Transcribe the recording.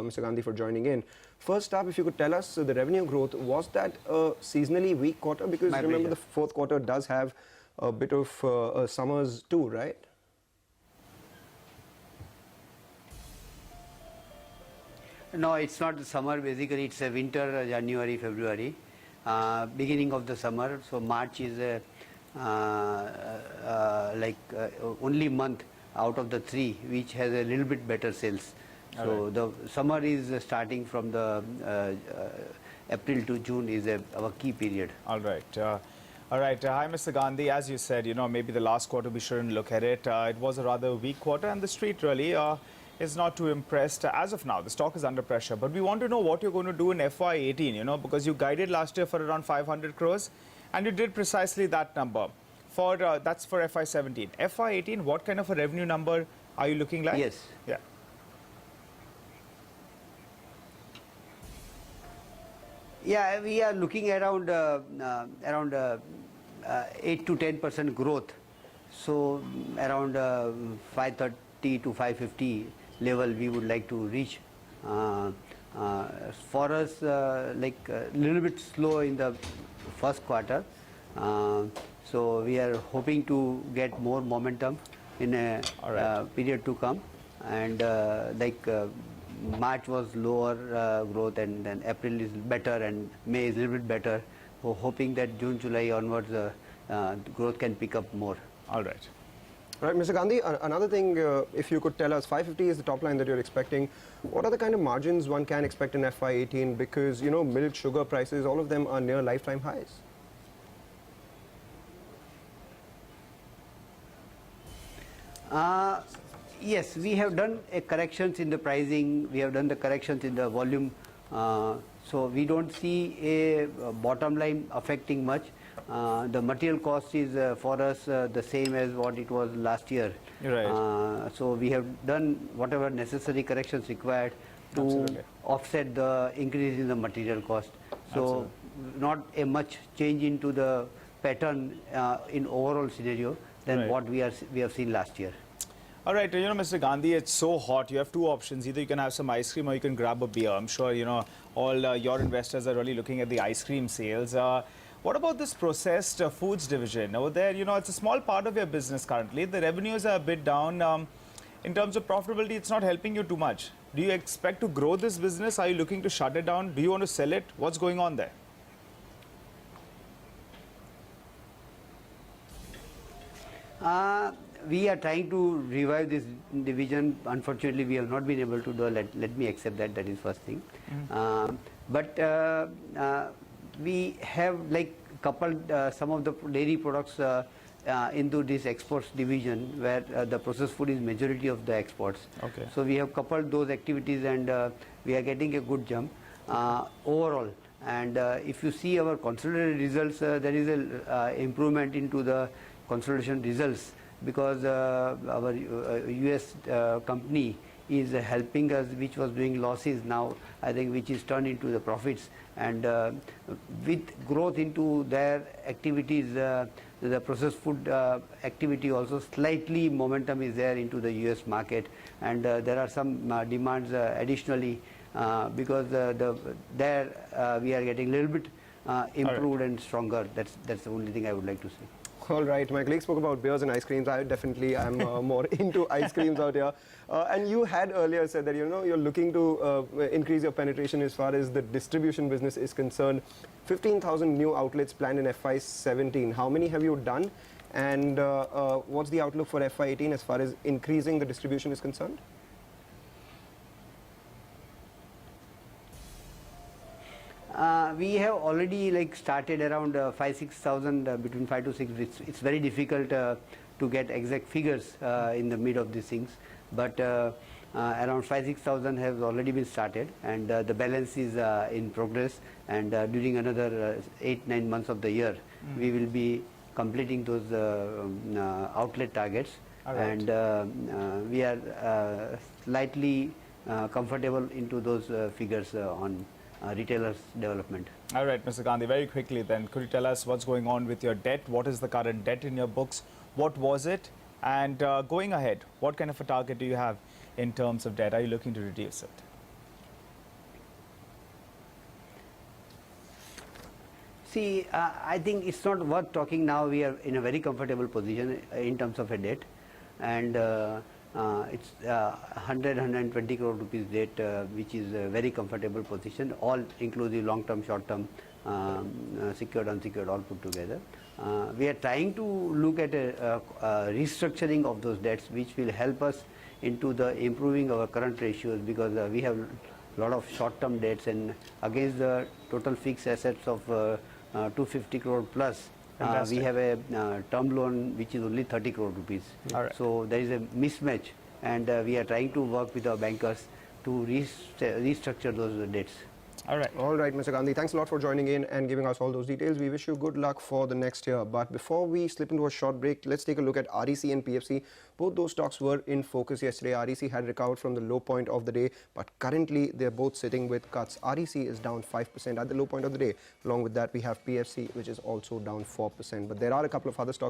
Mr. Gandhi, for joining in. First up, if you could tell us the revenue growth, was that a seasonally weak quarter? Because remember, the fourth quarter does have a bit of summers too, right? No, it's not the summer. Basically, it's a winter, January, February, beginning of the summer. So March is only month out of the three which has a little bit better sales. So the summer is starting from the April to June is our key period. All right. Hi, Mr. Gandhi. As you said, maybe the last quarter we shouldn't look at it. It was a rather weak quarter, and the street really is not too impressed. As of now, the stock is under pressure. But we want to know what you're going to do in FY18, because you guided last year for around 500 crores, and you did precisely that number. That's for FY17. FY18, what kind of a revenue number are you looking like? Yes. Yeah. Yeah, we are looking around 8 to 10% growth. So around 530 to 550 level we would like to reach. For us, like a little bit slow in the first quarter. So we are hoping to get more momentum in a period to come. And March was lower growth, and then April is better, and May is a little bit better. So hoping that June, July onwards, growth can pick up more. All right. Right, Mr. Gandhi, another thing, if you could tell us, 550 is the top line that you're expecting. What are the kind of margins one can expect in FY18? Because, milk, sugar prices, all of them are near lifetime highs. Yes, we have done corrections in the pricing. We have done the corrections in the volume. So we don't see a bottom line affecting much. The material cost is for us the same as what it was last year. Right. So we have done whatever necessary corrections required to offset the increase in the material cost. So not a much change into the pattern in overall scenario than what we have seen last year. All right, Mr. Gandhi, it's so hot. You have two options. Either you can have some ice cream or you can grab a beer. I'm sure, all your investors are really looking at the ice cream sales. What about this processed foods division? Over there, it's a small part of your business currently. The revenues are a bit down. In terms of profitability, it's not helping you too much. Do you expect to grow this business? Are you looking to shut it down? Do you want to sell it? What's going on there? We are trying to revive this division. Unfortunately, we have not been able to do it. Let me accept that. That is first thing. But we have coupled some of the dairy products into this exports division, where the processed food is majority of the exports. Okay. So we have coupled those activities, and we are getting a good jump overall. And if you see our consolidated results, there is a improvement into the consolidation results, because our US company is helping us, which was doing losses now, I think, which is turned into the profits. And with growth into their activities, the processed food activity also slightly momentum is there into the US market. And there are some demands additionally, because there we are getting a little bit improved and stronger. That's the only thing I would like to say. All right, my colleague spoke about beers and ice creams. I definitely am more into ice creams out here. And you had earlier said that, you're looking to increase your penetration as far as the distribution business is concerned. 15,000 new outlets planned in FY17. How many have you done? And what's the outlook for FY18 as far as increasing the distribution is concerned? We have already started around 5,000-6,000, between 5 to 6. It's very difficult to get exact figures in the mid of these things, but around 5,000-6,000 has already been started, and the balance is in progress. And during another 8-9 months of the year, we will be completing those outlet targets. And we are slightly comfortable into those figures on retailers development. All right, Mr. Gandhi, very quickly then, could you tell us what's going on with your debt? What is the current debt in your books? What was it? And going ahead, what kind of a target do you have in terms of debt? Are you looking to reduce it? See, I think it's not worth talking now. We are in a very comfortable position in terms of a debt, and it's 120 crore rupees debt, which is a very comfortable position, all inclusive long-term, short-term, secured, unsecured, all put together. We are trying to look at a restructuring of those debts, which will help us into the improving our current ratios, because we have a lot of short-term debts, and against the total fixed assets of 250 crore plus, we have a term loan which is only 30 crore rupees. All right. So there is a mismatch, and we are trying to work with our bankers to restructure those debts. All right. All right, Mr. Gandhi, thanks a lot for joining in and giving us all those details. We wish you good luck for the next year. But before we slip into a short break, let's take a look at REC and PFC. Both those stocks were in focus yesterday. REC had recovered from the low point of the day, but currently they're both sitting with cuts. REC is down 5% at the low point of the day. Along with that, we have PFC, which is also down 4%. But there are a couple of other stocks